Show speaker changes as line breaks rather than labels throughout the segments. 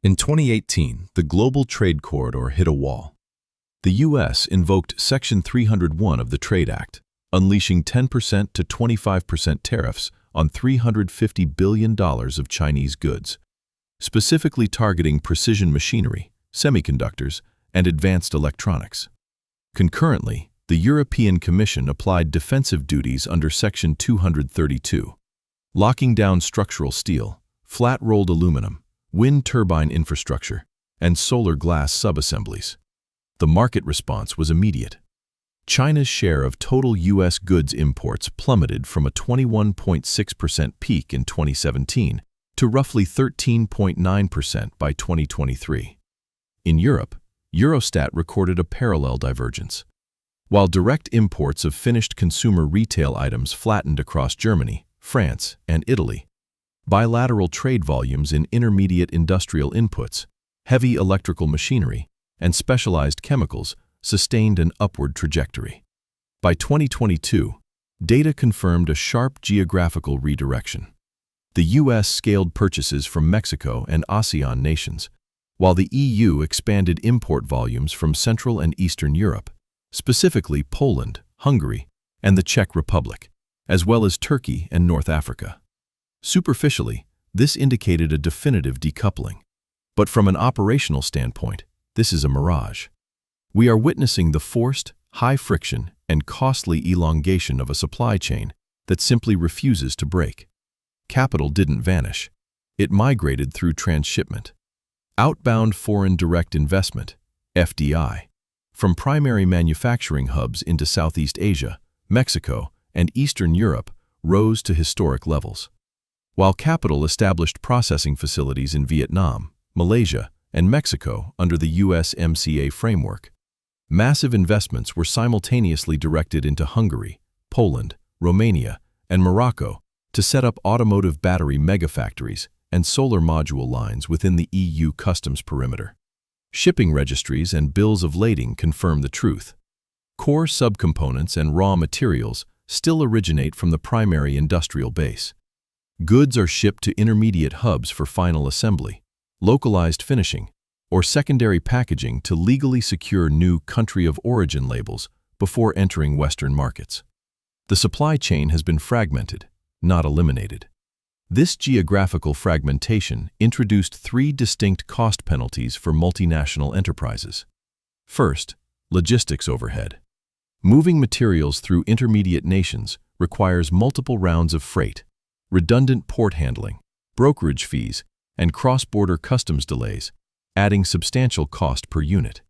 In 2018, the global trade corridor hit a wall. The U.S. invoked Section 301 of the Trade Act, unleashing 10% to 25% tariffs on $350 billion of Chinese goods, specifically targeting precision machinery, semiconductors, and advanced electronics. Concurrently, the European Commission applied defensive duties under Section 232, locking down structural steel, flat-rolled aluminum, wind turbine infrastructure, and solar glass subassemblies. The market response was immediate. China's share of total U.S. goods imports plummeted from a 21.6% peak in 2017 to roughly 13.9% by 2023. In Europe, Eurostat recorded a parallel divergence. While direct imports of finished consumer retail items flattened across Germany, France, and Italy, bilateral trade volumes in intermediate industrial inputs, heavy electrical machinery, and specialized chemicals sustained an upward trajectory. By 2022, data confirmed a sharp geographical redirection. The U.S. scaled purchases from Mexico and ASEAN nations, while the EU expanded import volumes from Central and Eastern Europe, specifically Poland, Hungary, and the Czech Republic, as well as Turkey and North Africa. Superficially, this indicated a definitive decoupling. But from an operational standpoint, this is a mirage. We are witnessing the forced, high-friction, and costly elongation of a supply chain that simply refuses to break. Capital didn't vanish. It migrated through transshipment. Outbound foreign direct investment, FDI, from primary manufacturing hubs into Southeast Asia, Mexico, and Eastern Europe rose to historic levels. While capital established processing facilities in Vietnam, Malaysia, and Mexico under the USMCA framework, massive investments were simultaneously directed into Hungary, Poland, Romania, and Morocco to set up automotive battery megafactories and solar module lines within the EU customs perimeter. Shipping registries and bills of lading confirm the truth. Core subcomponents and raw materials still originate from the primary industrial base. Goods are shipped to intermediate hubs for final assembly, localized finishing, or secondary packaging to legally secure new country of origin labels before entering Western markets. The supply chain has been fragmented, not eliminated. This geographical fragmentation introduced three distinct cost penalties for multinational enterprises. First, logistics overhead. Moving materials through intermediate nations requires multiple rounds of freight, redundant port handling, brokerage fees, and cross-border customs delays, adding substantial cost per unit.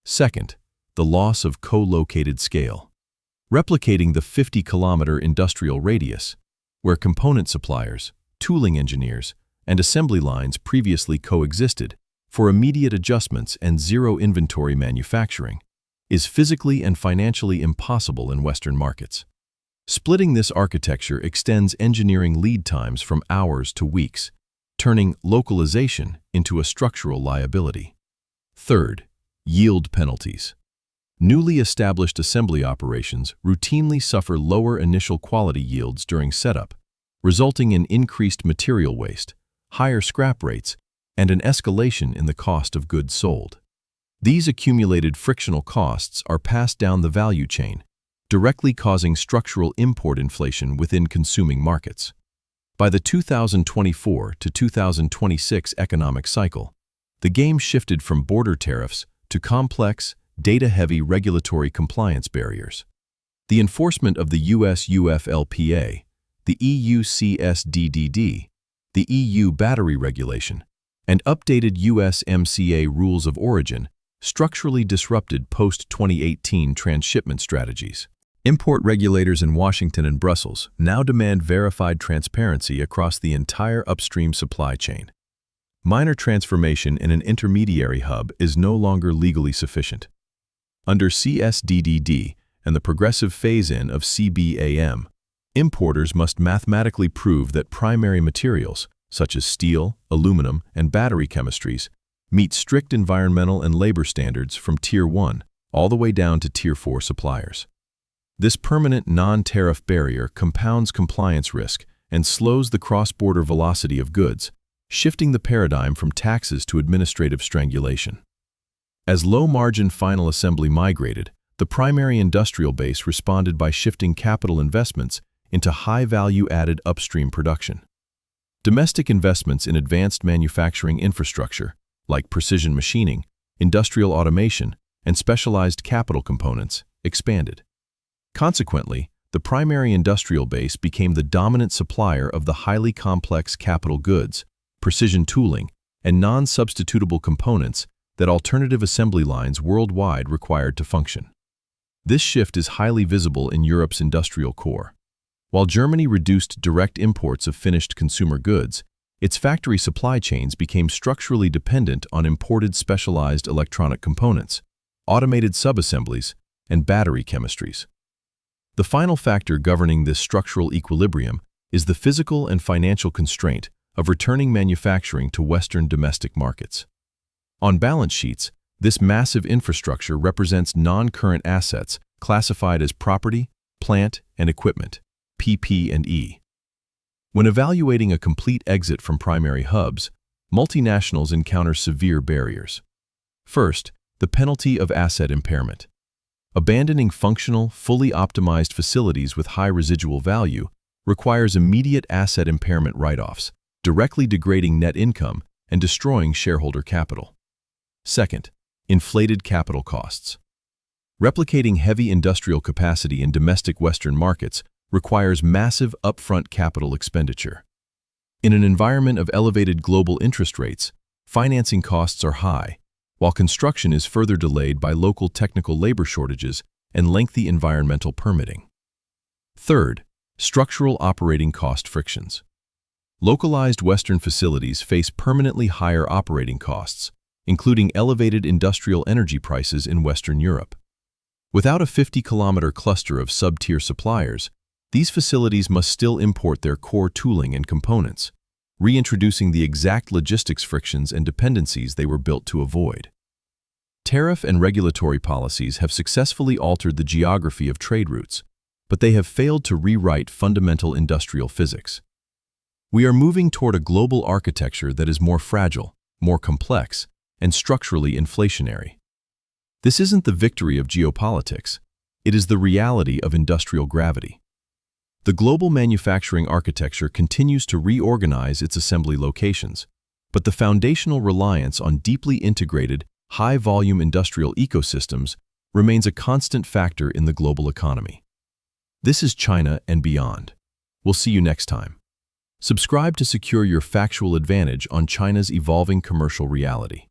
Second, the loss of co-located scale. Replicating the 50-kilometer industrial radius, where component suppliers, tooling engineers, and assembly lines previously coexisted for immediate adjustments and zero inventory manufacturing, is physically and financially impossible in Western markets. Splitting this architecture extends engineering lead times from hours to weeks, turning localization into a structural liability. Third, yield penalties. Newly established assembly operations routinely suffer lower initial quality yields during setup, resulting in increased material waste, higher scrap rates, and an escalation in the cost of goods sold. These accumulated frictional costs are passed down the value chain, directly causing structural import inflation within consuming markets. By the 2024 to 2026 economic cycle, the game shifted from border tariffs to complex, data-heavy regulatory compliance barriers. The enforcement of the US UFLPA, the EU CSDDD, the EU battery regulation, and updated USMCA rules of origin structurally disrupted post-2018 transshipment strategies. Import regulators in Washington and Brussels now demand verified transparency across the entire upstream supply chain. Minor transformation in an intermediary hub is no longer legally sufficient. Under CSDDD and the progressive phase-in of CBAM, importers must mathematically prove that primary materials, such as steel, aluminum, and battery chemistries, meet strict environmental and labor standards from Tier 1 all the way down to Tier 4 suppliers. This permanent non-tariff barrier compounds compliance risk and slows the cross-border velocity of goods, shifting the paradigm from taxes to administrative strangulation. As low-margin final assembly migrated, the primary industrial base responded by shifting capital investments into high-value-added upstream production. Domestic investments in advanced manufacturing infrastructure, like precision machining, industrial automation, and specialized capital components, expanded. Consequently, the primary industrial base became the dominant supplier of the highly complex capital goods, precision tooling, and non-substitutable components that alternative assembly lines worldwide required to function. This shift is highly visible in Europe's industrial core. While Germany reduced direct imports of finished consumer goods, its factory supply chains became structurally dependent on imported specialized electronic components, automated subassemblies, and battery chemistries. The final factor governing this structural equilibrium is the physical and financial constraint of returning manufacturing to Western domestic markets. On balance sheets, this massive infrastructure represents non-current assets classified as property, plant, and equipment, PP&E. When evaluating a complete exit from primary hubs, multinationals encounter severe barriers. First, the penalty of asset impairment. Abandoning functional, fully optimized facilities with high residual value requires immediate asset impairment write-offs, directly degrading net income and destroying shareholder capital. Second, inflated capital costs. Replicating heavy industrial capacity in domestic Western markets requires massive upfront capital expenditure. In an environment of elevated global interest rates, financing costs are high, while construction is further delayed by local technical labor shortages and lengthy environmental permitting. Third, structural operating cost frictions. Localized Western facilities face permanently higher operating costs, including elevated industrial energy prices in Western Europe. Without a 50-kilometer cluster of sub-tier suppliers, these facilities must still import their core tooling and components, reintroducing the exact logistics frictions and dependencies they were built to avoid. Tariff and regulatory policies have successfully altered the geography of trade routes, but they have failed to rewrite fundamental industrial physics. We are moving toward a global architecture that is more fragile, more complex, and structurally inflationary. This isn't the victory of geopolitics, it is the reality of industrial gravity. The global manufacturing architecture continues to reorganize its assembly locations, but the foundational reliance on deeply integrated, high-volume industrial ecosystems remains a constant factor in the global economy. This is China and beyond. We'll see you next time. Subscribe to secure your factual advantage on China's evolving commercial reality.